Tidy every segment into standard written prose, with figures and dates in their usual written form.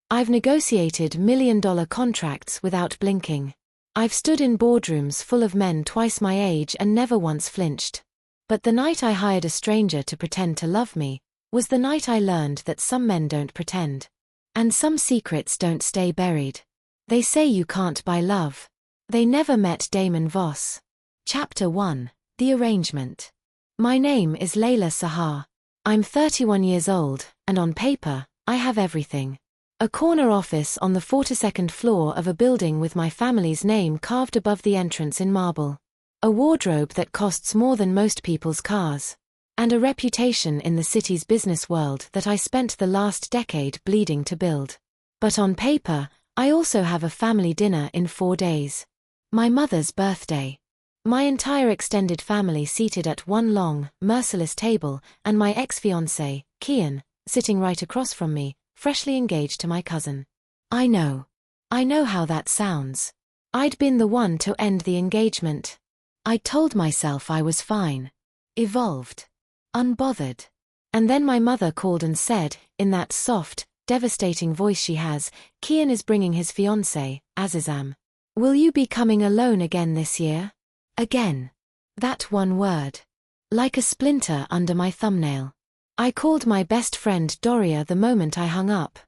I've negotiated million-dollar contracts without blinking. I've stood in boardrooms full of men twice my age and never once flinched. But the night I hired a stranger to pretend to love me was the night I learned that some men don't pretend. And some secrets don't stay buried. They say you can't buy love. They never met Damon Voss. Chapter 1. The Arrangement. My name is Layla Sahar. I'm 31 years old, and on paper, I have everything. A corner office on the 42nd floor of a building with my family's name carved above the entrance in marble. A wardrobe that costs more than most people's cars. And a reputation in the city's business world that I spent the last decade bleeding to build. But on paper, I also have a family dinner in 4 days. My mother's birthday. My entire extended family seated at one long, merciless table, and my ex-fiancé, Kian, sitting right across from me, freshly engaged to my cousin. I know how that sounds. I'd been the one to end the engagement. I'd told myself I was fine. Evolved. Unbothered. And then my mother called and said, in that soft, devastating voice she has, Kian is bringing his fiancé, Azizam. Will you be coming alone again this year? Again. That one word. Like a splinter under my thumbnail. I called my best friend Doria the moment I hung up.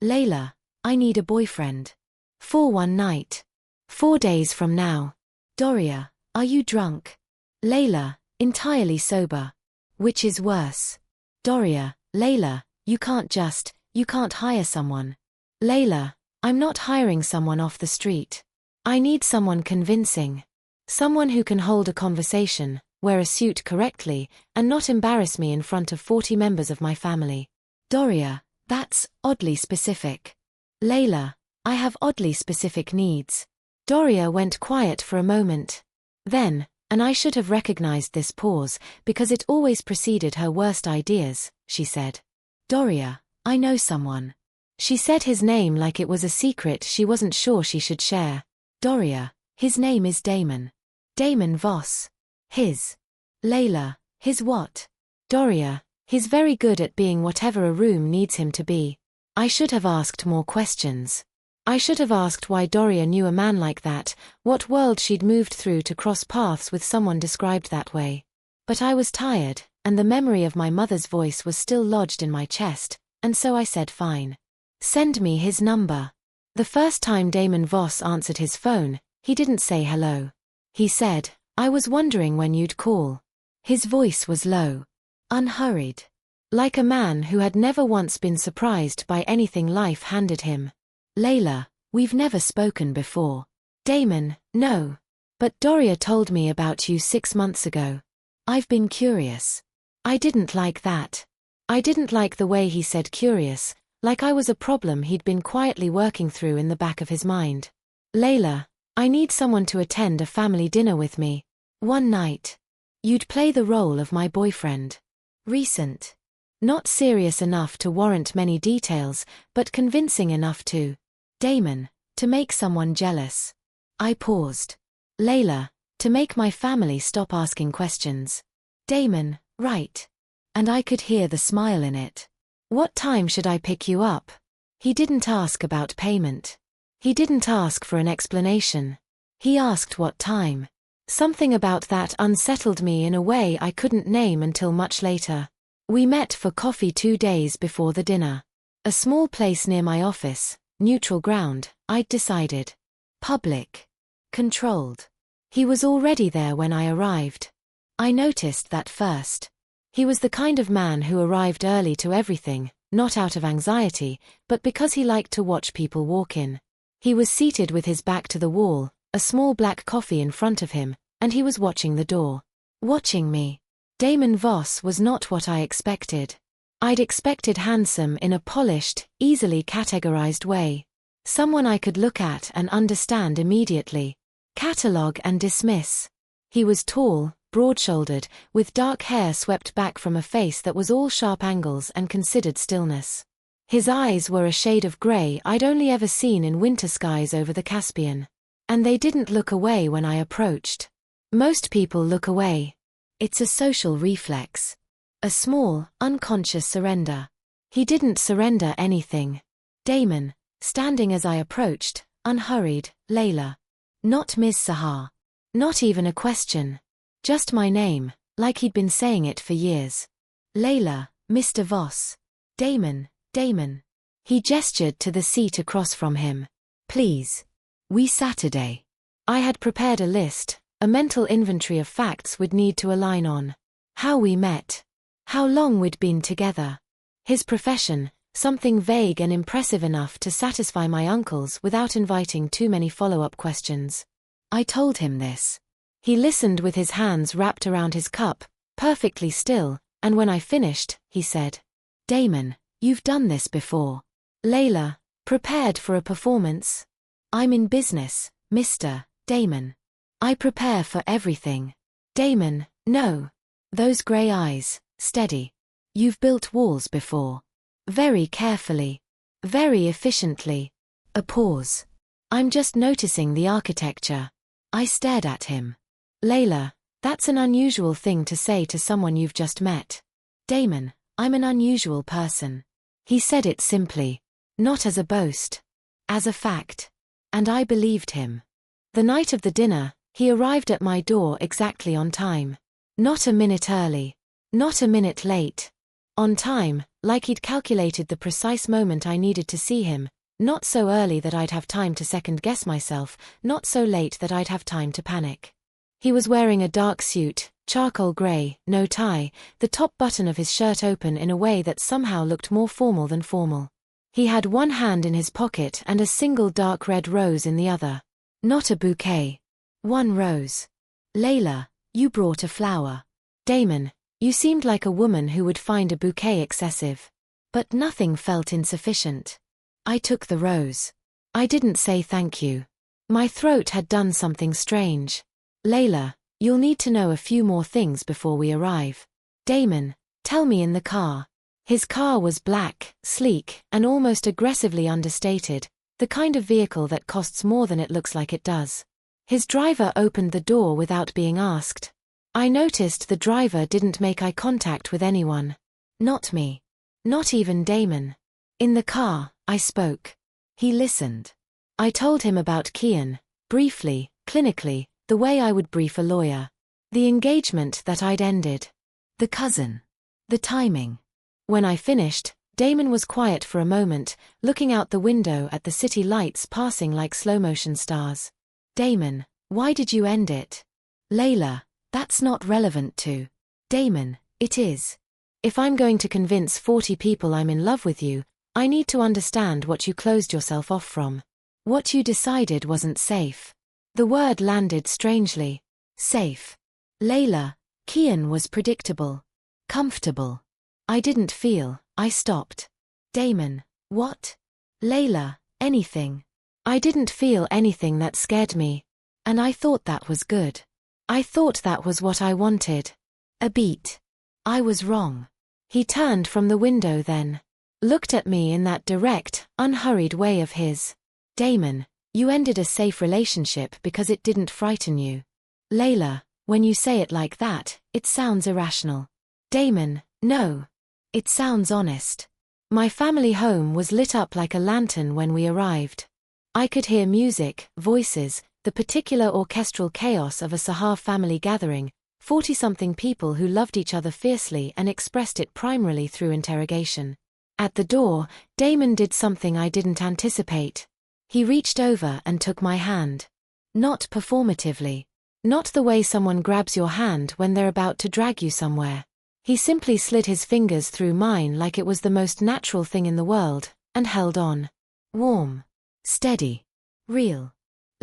Layla, I need a boyfriend. For one night. 4 days from now. Doria, are you drunk? Layla, entirely sober. Which is worse? Doria, Layla, you can't hire someone. Layla, I'm not hiring someone off the street. I need someone convincing. Someone who can hold a conversation, wear a suit correctly, and not embarrass me in front of 40 members of my family. Doria, that's oddly specific. Layla, I have oddly specific needs. Doria went quiet for a moment. Then, and I should have recognized this pause, because it always preceded her worst ideas, she said. Doria, I know someone. She said his name like it was a secret she wasn't sure she should share. Doria, his name is Damon. Damon Voss. His. Layla, his what? Doria, he's very good at being whatever a room needs him to be. I should have asked more questions. I should have asked why Doria knew a man like that, what world she'd moved through to cross paths with someone described that way. But I was tired, and the memory of my mother's voice was still lodged in my chest, and so I said fine. Send me his number. The first time Damon Voss answered his phone, he didn't say hello. He said, I was wondering when you'd call. His voice was low. Unhurried. Like a man who had never once been surprised by anything life handed him. Layla, we've never spoken before. Damon, no. But Doria told me about you 6 months ago. I've been curious. I didn't like that. I didn't like the way he said curious, like I was a problem he'd been quietly working through in the back of his mind. Layla, I need someone to attend a family dinner with me. One night. You'd play the role of my boyfriend. Recent. Not serious enough to warrant many details, but convincing enough to. Damon, to make someone jealous. I paused. Layla, to make my family stop asking questions. Damon, right. And I could hear the smile in it. What time should I pick you up? He didn't ask about payment. He didn't ask for an explanation. He asked what time. Something about that unsettled me in a way I couldn't name until much later. We met for coffee 2 days before the dinner. A small place near my office, neutral ground, I'd decided. Public. Controlled. He was already there when I arrived. I noticed that first. He was the kind of man who arrived early to everything, not out of anxiety, but because he liked to watch people walk in. He was seated with his back to the wall, a small black coffee in front of him, and he was watching the door. Watching me. Damon Voss was not what I expected. I'd expected handsome in a polished, easily categorized way. Someone I could look at and understand immediately. Catalogue and dismiss. He was tall, broad-shouldered, with dark hair swept back from a face that was all sharp angles and considered stillness. His eyes were a shade of grey I'd only ever seen in winter skies over the Caspian. And they didn't look away when I approached. Most people look away. It's a social reflex. A small, unconscious surrender. He didn't surrender anything. Damon, standing as I approached, unhurried, Layla. Not Ms. Sahar. Not even a question. Just my name, like he'd been saying it for years. Layla, Mr. Voss. Damon, Damon. He gestured to the seat across from him. Please. We Saturday. I had prepared a list, a mental inventory of facts we'd need to align on. How we met. How long we'd been together. His profession, something vague and impressive enough to satisfy my uncles without inviting too many follow-up questions. I told him this. He listened with his hands wrapped around his cup, perfectly still, and when I finished, he said, Damon, you've done this before. Layla, prepared for a performance? I'm in business, Mr. Damon. I prepare for everything. Damon, no. Those grey eyes, steady. You've built walls before. Very carefully. Very efficiently. A pause. I'm just noticing the architecture. I stared at him. Layla, that's an unusual thing to say to someone you've just met. Damon, I'm an unusual person. He said it simply. Not as a boast. As a fact. And I believed him. The night of the dinner, he arrived at my door exactly on time. Not a minute early. Not a minute late. On time, like he'd calculated the precise moment I needed to see him, not so early that I'd have time to second-guess myself, not so late that I'd have time to panic. He was wearing a dark suit, charcoal grey, no tie, the top button of his shirt open in a way that somehow looked more formal than formal. He had one hand in his pocket and a single dark red rose in the other. Not a bouquet. One rose. Layla, you brought a flower. Damon, you seemed like a woman who would find a bouquet excessive. But nothing felt insufficient. I took the rose. I didn't say thank you. My throat had done something strange. Layla, you'll need to know a few more things before we arrive. Damon, tell me in the car. His car was black, sleek, and almost aggressively understated, the kind of vehicle that costs more than it looks like it does. His driver opened the door without being asked. I noticed the driver didn't make eye contact with anyone. Not me. Not even Damon. In the car, I spoke. He listened. I told him about Kian, briefly, clinically, the way I would brief a lawyer. The engagement that I'd ended. The cousin. The timing. When I finished, Damon was quiet for a moment, looking out the window at the city lights passing like slow-motion stars. Damon, why did you end it? Layla, that's not relevant to. Damon, it is. If I'm going to convince 40 people I'm in love with you, I need to understand what you closed yourself off from. What you decided wasn't safe. The word landed strangely. Safe. Layla, Kian was predictable. Comfortable. I didn't feel. I stopped. Damon, what? Layla, anything. I didn't feel anything that scared me. And I thought that was good. I thought that was what I wanted. A beat. I was wrong. He turned from the window then. Looked at me in that direct, unhurried way of his. Damon, you ended a safe relationship because it didn't frighten you. Layla, when you say it like that, it sounds irrational. Damon, no. It sounds honest. My family home was lit up like a lantern when we arrived. I could hear music, voices, the particular orchestral chaos of a Sahar family gathering, 40-something people who loved each other fiercely and expressed it primarily through interrogation. At the door, Damon did something I didn't anticipate. He reached over and took my hand. Not performatively. Not the way someone grabs your hand when they're about to drag you somewhere. He simply slid his fingers through mine like it was the most natural thing in the world, and held on. Warm. Steady. Real.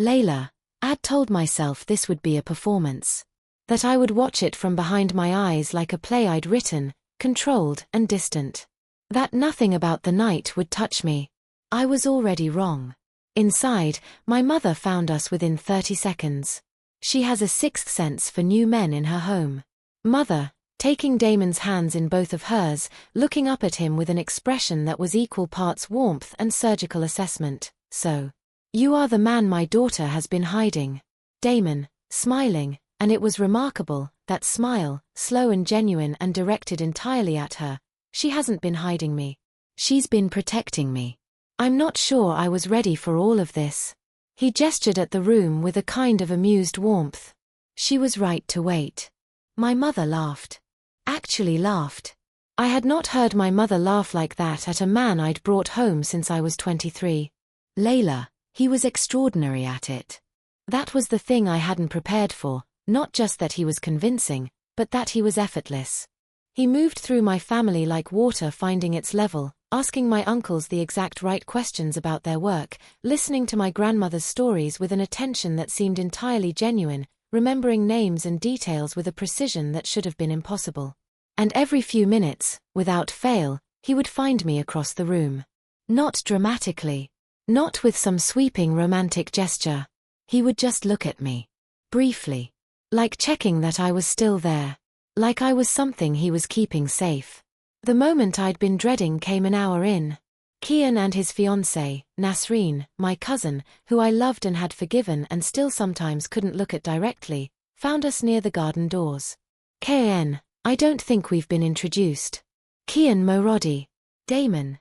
Layla, I'd told myself this would be a performance. That I would watch it from behind my eyes like a play I'd written, controlled and distant. That nothing about the night would touch me. I was already wrong. Inside, my mother found us within 30 seconds. She has a sixth sense for new men in her home. Mother, taking Damon's hands in both of hers, looking up at him with an expression that was equal parts warmth and surgical assessment. So, you are the man my daughter has been hiding. Damon, smiling, and it was remarkable, that smile, slow and genuine and directed entirely at her. She hasn't been hiding me. She's been protecting me. I'm not sure I was ready for all of this. He gestured at the room with a kind of amused warmth. She was right to wait. My mother laughed. Actually laughed. I had not heard my mother laugh like that at a man I'd brought home since I was 23. Layla, he was extraordinary at it. That was the thing I hadn't prepared for, not just that he was convincing, but that he was effortless. He moved through my family like water finding its level, asking my uncles the exact right questions about their work, listening to my grandmother's stories with an attention that seemed entirely genuine, remembering names and details with a precision that should have been impossible. And every few minutes, without fail, he would find me across the room. Not dramatically. Not with some sweeping romantic gesture. He would just look at me. Briefly. Like checking that I was still there. Like I was something he was keeping safe. The moment I'd been dreading came an hour in. Kian and his fiancée, Nasreen, my cousin, who I loved and had forgiven and still sometimes couldn't look at directly, found us near the garden doors. Kian, I don't think we've been introduced. Kian Morodi. Damon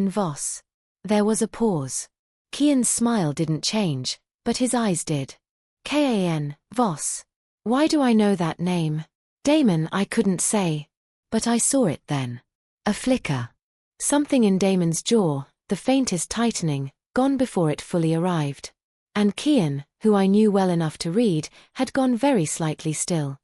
Voss. There was a pause. Kian's smile didn't change, but his eyes did. Kan, Voss. Why do I know that name? Damon, I couldn't say. But I saw it then. A flicker. Something in Damon's jaw, the faintest tightening, gone before it fully arrived. And Kian, who I knew well enough to read, had gone very slightly still.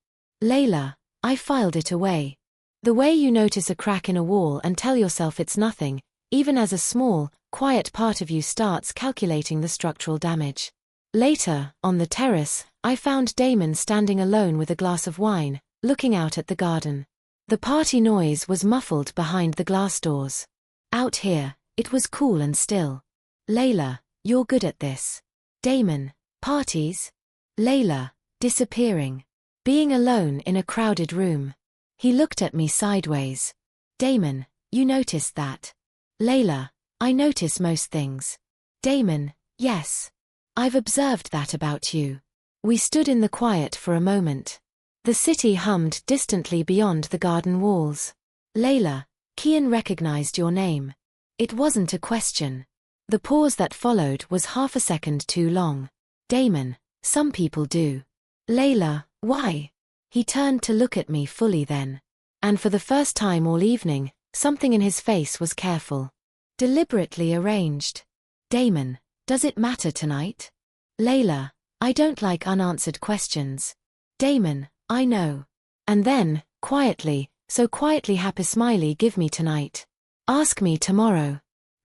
Layla, I filed it away. The way you notice a crack in a wall and tell yourself it's nothing, even as a small, quiet part of you starts calculating the structural damage. Later, on the terrace, I found Damon standing alone with a glass of wine, looking out at the garden. The party noise was muffled behind the glass doors. Out here, it was cool and still. Layla, you're good at this. Damon, parties? Layla, disappearing. Being alone in a crowded room. He looked at me sideways. Damon, you noticed that. Layla, I notice most things. Damon, yes. I've observed that about you. We stood in the quiet for a moment. The city hummed distantly beyond the garden walls. Layla, Kian recognized your name. It wasn't a question. The pause that followed was half a second too long. Damon, some people do. Layla, why? He turned to look at me fully then. And for the first time all evening, something in his face was careful. Deliberately arranged. Damon, does it matter tonight? Layla, I don't like unanswered questions. Damon, I know. And then, quietly, so quietly happy smiley give me tonight. Ask me tomorrow.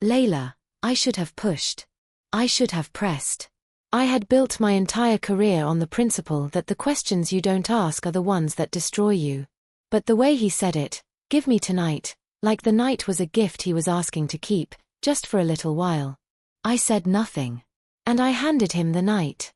Layla, I should have pushed. I should have pressed. I had built my entire career on the principle that the questions you don't ask are the ones that destroy you. But the way he said it, give me tonight, like the night was a gift he was asking to keep, just for a little while. I said nothing. And I handed him the night.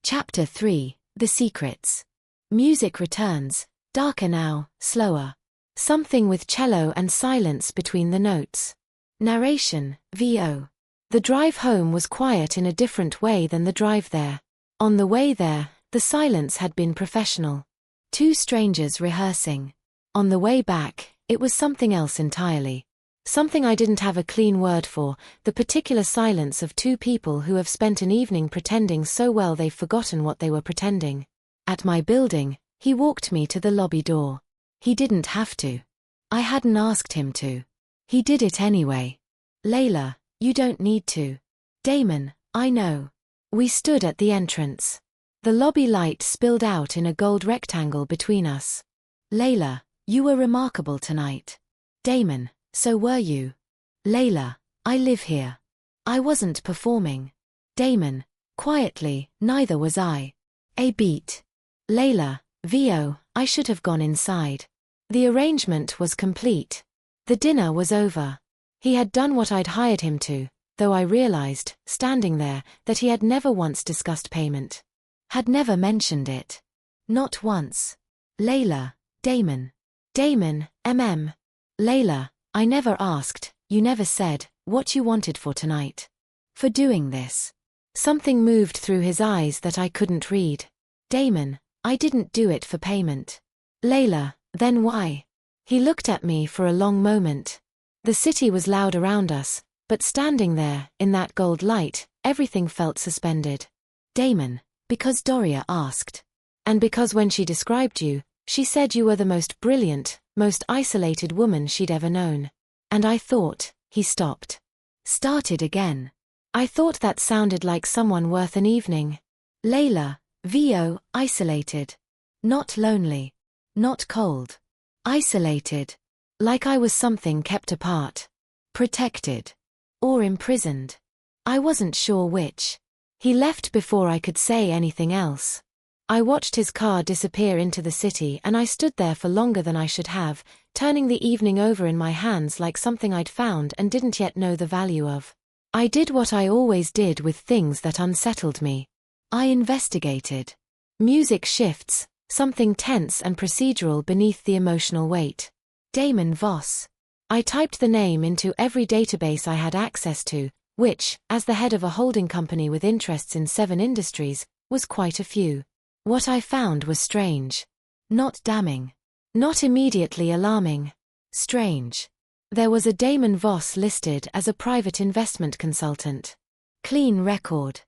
Chapter 3, The Secrets. Music returns, darker now, slower. Something with cello and silence between the notes. Narration, VO. The drive home was quiet in a different way than the drive there. On the way there, the silence had been professional. Two strangers rehearsing. On the way back, it was something else entirely. Something I didn't have a clean word for, the particular silence of two people who have spent an evening pretending so well they've forgotten what they were pretending. At my building, he walked me to the lobby door. He didn't have to. I hadn't asked him to. He did it anyway. Layla, you don't need to. Damon, I know. We stood at the entrance. The lobby light spilled out in a gold rectangle between us. Layla, you were remarkable tonight. Damon, so were you. Layla, I live here. I wasn't performing. Damon, quietly, neither was I. A beat. Layla, VO, I should have gone inside. The arrangement was complete. The dinner was over. He had done what I'd hired him to, though I realized, standing there, that he had never once discussed payment. Had never mentioned it. Not once. Layla, Damon. Damon, Layla, I never asked, you never said, what you wanted for tonight. For doing this. Something moved through his eyes that I couldn't read. Damon, I didn't do it for payment. Layla, then why? He looked at me for a long moment. The city was loud around us, But standing there, in that gold light, everything felt suspended. Damon, because Doria asked. And because when she described you, she said you were the most brilliant, most isolated woman she'd ever known. And I thought, he stopped. Started again. I thought that sounded like someone worth an evening. Layla, VO, isolated. Not lonely. Not cold. Isolated. Like I was something kept apart. Protected. Or imprisoned. I wasn't sure which. He left before I could say anything else. I watched his car disappear into the city and I stood there for longer than I should have, turning the evening over in my hands like something I'd found and didn't yet know the value of. I did what I always did with things that unsettled me. I investigated. Music shifts, something tense and procedural beneath the emotional weight. Damon Voss. I typed the name into every database I had access to, which, as the head of a holding company with interests in 7 industries, was quite a few. What I found was strange. Not damning. Not immediately alarming. Strange. There was a Damon Voss listed as a private investment consultant. Clean record.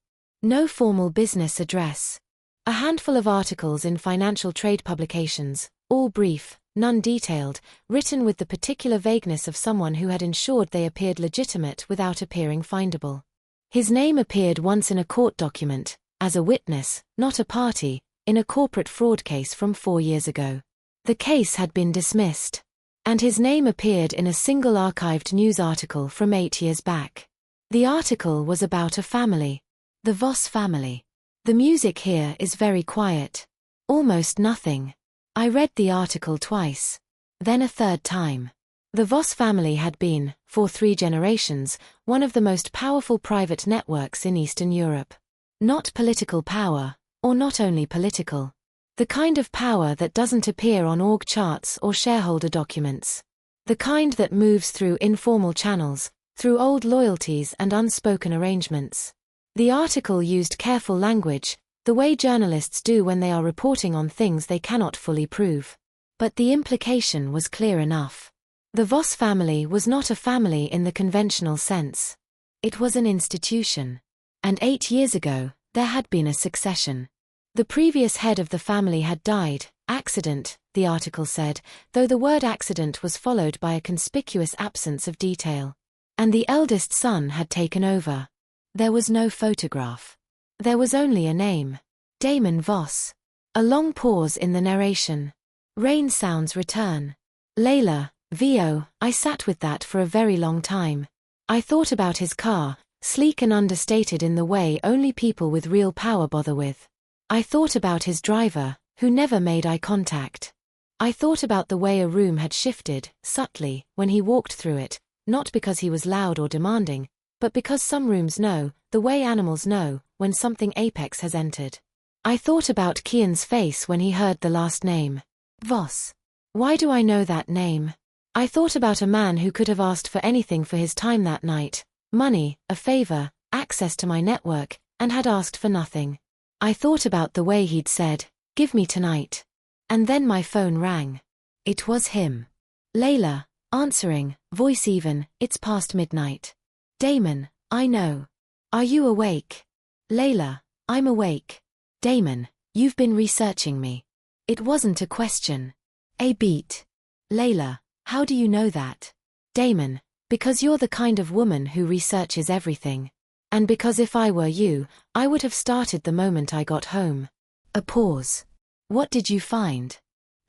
No formal business address. A handful of articles in financial trade publications, all brief, none detailed, written with the particular vagueness of someone who had ensured they appeared legitimate without appearing findable. His name appeared once in a court document, as a witness, not a party, in a corporate fraud case from 4 years ago. The case had been dismissed. And his name appeared in a single archived news article from 8 years back. The article was about a family. The Voss family. The music here is very quiet. Almost nothing. I read the article twice. Then a third time. The Voss family had been, for 3 generations, one of the most powerful private networks in Eastern Europe. Not political power, or not only political. The kind of power that doesn't appear on org charts or shareholder documents. The kind that moves through informal channels, through old loyalties and unspoken arrangements. The article used careful language, the way journalists do when they are reporting on things they cannot fully prove. But the implication was clear enough. The Voss family was not a family in the conventional sense. It was an institution. And 8 years ago, there had been a succession. The previous head of the family had died, accident, the article said, though the word accident was followed by a conspicuous absence of detail. And the eldest son had taken over. There was no photograph. There was only a name. Damon Voss. A long pause in the narration. Rain sounds return. Layla, VO, I sat with that for a very long time. I thought about his car, sleek and understated in the way only people with real power bother with. I thought about his driver, who never made eye contact. I thought about the way a room had shifted, subtly, when he walked through it, not because he was loud or demanding, but because some rooms know, the way animals know, when something apex has entered. I thought about Kian's face when he heard the last name. Voss. Why do I know that name? I thought about a man who could have asked for anything for his time that night, money, a favor, access to my network, and had asked for nothing. I thought about the way he'd said, "Give me tonight." And then my phone rang. It was him. Layla, answering, voice even, "It's past midnight." Damon, I know. Are you awake? Layla, I'm awake. Damon, you've been researching me. It wasn't a question. A beat. Layla, how do you know that? Damon, because you're the kind of woman who researches everything. And because if I were you, I would have started the moment I got home. A pause. What did you find?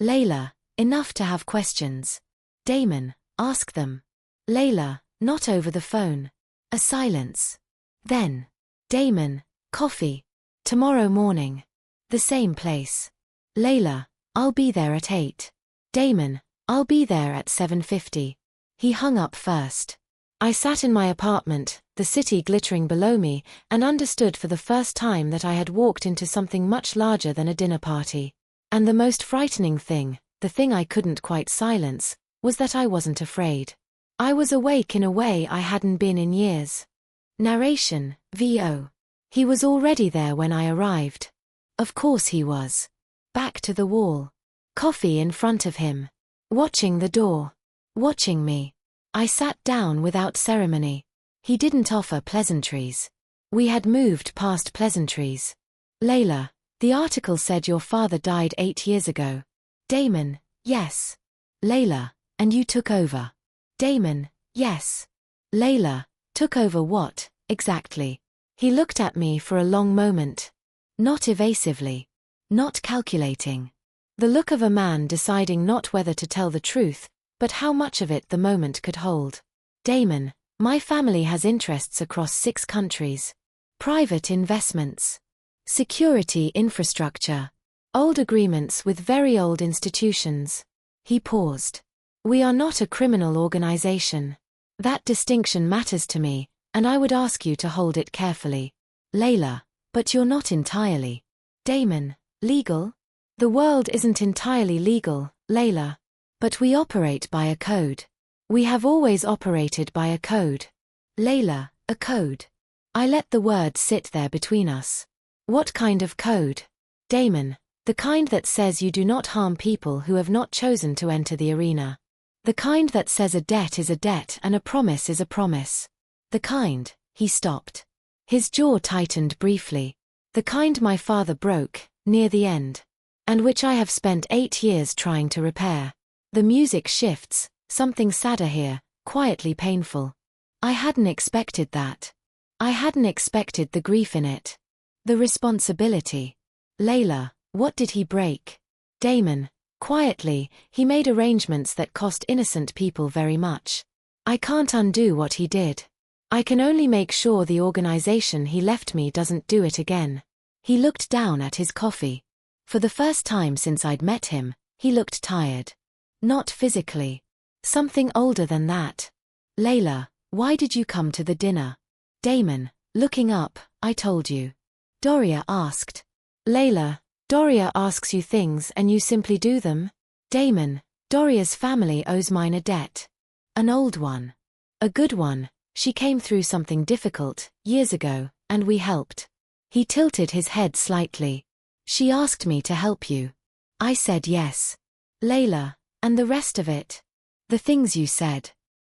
Layla, enough to have questions. Damon, ask them. Layla, not over the phone. A silence. Then. Damon, coffee. Tomorrow morning. The same place. Layla, I'll be there at 8. Damon, I'll be there at 7:50. He hung up first. I sat in my apartment, the city glittering below me, and understood for the first time that I had walked into something much larger than a dinner party. And the most frightening thing, the thing I couldn't quite silence, was that I wasn't afraid. I was awake in a way I hadn't been in years. Narration, VO. He was already there when I arrived. Of course he was. Back to the wall. Coffee in front of him. Watching the door. Watching me. I sat down without ceremony. He didn't offer pleasantries. We had moved past pleasantries. Layla, the article said your father died 8 years ago. Damon, yes. Layla, and you took over. Damon, yes. Layla, took over what, exactly? He looked at me for a long moment. Not evasively. Not calculating. The look of a man deciding not whether to tell the truth, but how much of it the moment could hold. Damon, my family has interests across 6 countries. Private investments. Security infrastructure. Old agreements with very old institutions. He paused. We are not a criminal organization. That distinction matters to me, and I would ask you to hold it carefully. Layla, but you're not entirely. Damon, legal? The world isn't entirely legal, Layla. But we operate by a code. We have always operated by a code. Layla, a code. I let the word sit there between us. What kind of code? Damon, the kind that says you do not harm people who have not chosen to enter the arena. The kind that says a debt is a debt and a promise is a promise. The kind, he stopped. His jaw tightened briefly. The kind my father broke, near the end. And which I have spent 8 years trying to repair. The music shifts, something sadder here, quietly painful. I hadn't expected that. I hadn't expected the grief in it. The responsibility. Layla, what did he break? Damon, quietly, he made arrangements that cost innocent people very much. I can't undo what he did. I can only make sure the organization he left me doesn't do it again. He looked down at his coffee. For the first time since I'd met him, he looked tired. Not physically. Something older than that. Layla, why did you come to the dinner? Damon, looking up, I told you. Doria asked. Layla, Doria asks you things and you simply do them? Damon, Doria's family owes mine a debt. An old one. A good one. She came through something difficult, years ago, and we helped. He tilted his head slightly. She asked me to help you. I said yes. Layla, and the rest of it? The things you said.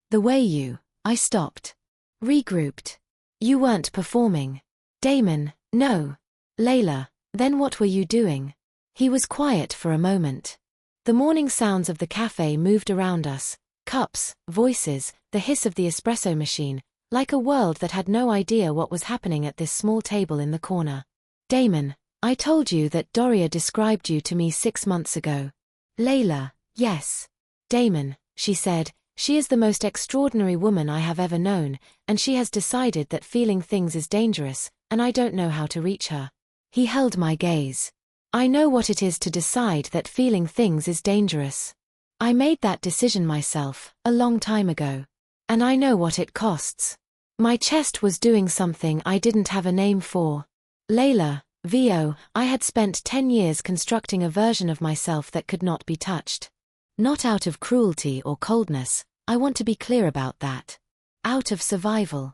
The way you, I stopped. Regrouped. You weren't performing. Damon, no. Layla, then what were you doing? He was quiet for a moment. The morning sounds of the cafe moved around us. Cups, voices, the hiss of the espresso machine, like a world that had no idea what was happening at this small table in the corner. Damon, I told you that Doria described you to me 6 months ago. Layla, yes. Damon, she said, she is the most extraordinary woman I have ever known, and she has decided that feeling things is dangerous, and I don't know how to reach her. He held my gaze. I know what it is to decide that feeling things is dangerous. I made that decision myself, a long time ago. And I know what it costs. My chest was doing something I didn't have a name for. Layla, VO, I had spent 10 years constructing a version of myself that could not be touched. Not out of cruelty or coldness, I want to be clear about that. Out of survival.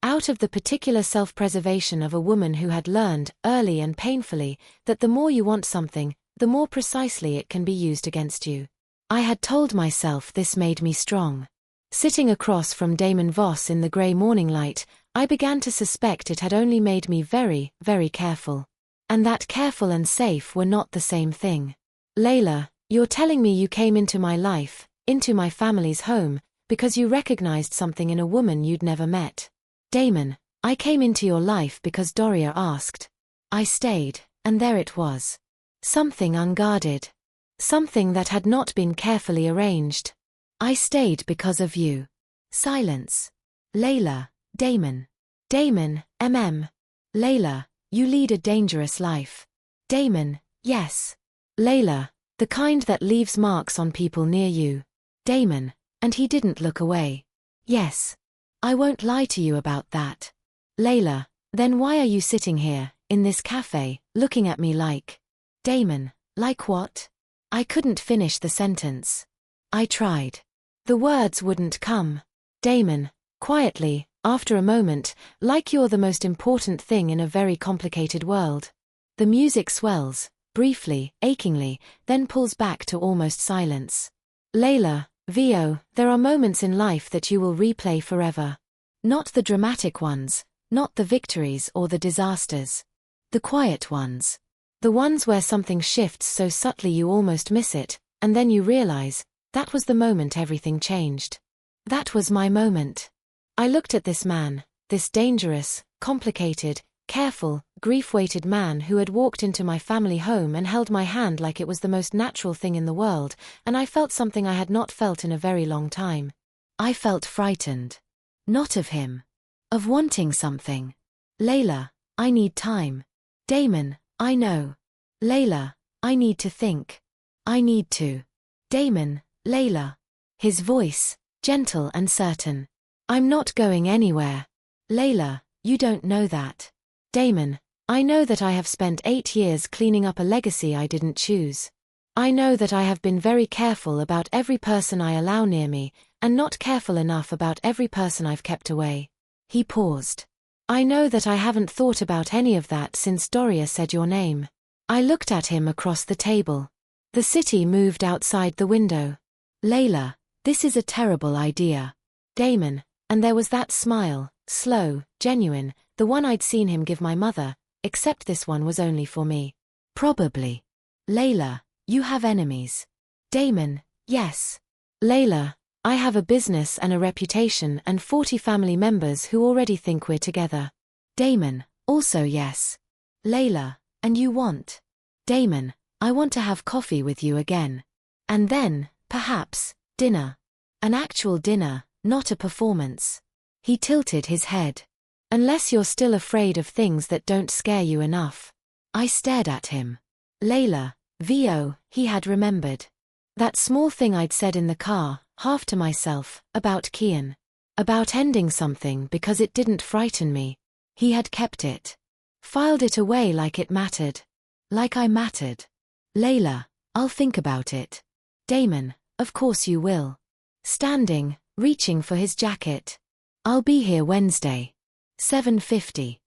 Out of the particular self-preservation of a woman who had learned, early and painfully, that the more you want something, the more precisely it can be used against you. I had told myself this made me strong. Sitting across from Damon Voss in the grey morning light, I began to suspect it had only made me very, very careful. And that careful and safe were not the same thing. Layla, you're telling me you came into my life, into my family's home, because you recognized something in a woman you'd never met. Damon, I came into your life because Doria asked. I stayed, and there it was. Something unguarded. Something that had not been carefully arranged. I stayed because of you. Silence. Layla, Damon. Damon, Layla, you lead a dangerous life. Damon, yes. Layla, the kind that leaves marks on people near you. Damon, and he didn't look away. Yes. I won't lie to you about that. Layla, then why are you sitting here, in this cafe, looking at me like... Damon, like what? I couldn't finish the sentence. I tried. The words wouldn't come. Damon, quietly, after a moment, like you're the most important thing in a very complicated world. The music swells, briefly, achingly, then pulls back to almost silence. Layla, VO, there are moments in life that you will replay forever. Not the dramatic ones, not the victories or the disasters. The quiet ones. The ones where something shifts so subtly you almost miss it, and then you realize, that was the moment everything changed. That was my moment. I looked at this man, this dangerous, complicated, careful, grief-weighted man who had walked into my family home and held my hand like it was the most natural thing in the world, and I felt something I had not felt in a very long time. I felt frightened. Not of him. Of wanting something. Layla, I need time. Damon, I know. Layla, I need to think. I need to. Damon, Layla. His voice, gentle and certain. I'm not going anywhere. Layla, you don't know that. Damon, I know that I have spent 8 years cleaning up a legacy I didn't choose. I know that I have been very careful about every person I allow near me, and not careful enough about every person I've kept away. He paused. I know that I haven't thought about any of that since Doria said your name. I looked at him across the table. The city moved outside the window. Layla, this is a terrible idea. Damon, and there was that smile, slow, genuine, the one I'd seen him give my mother, except this one was only for me. Probably. Layla, you have enemies. Damon, yes. Layla, I have a business and a reputation and 40 family members who already think we're together. Damon, also yes. Layla, and you want? Damon, I want to have coffee with you again. And then, perhaps, dinner. An actual dinner, not a performance. He tilted his head. Unless you're still afraid of things that don't scare you enough. I stared at him. Layla, VO, he had remembered. That small thing I'd said in the car, half to myself, about Kian. About ending something because it didn't frighten me. He had kept it. Filed it away like it mattered. Like I mattered. Layla, I'll think about it. Damon, of course you will. Standing, reaching for his jacket. I'll be here Wednesday. 7:50.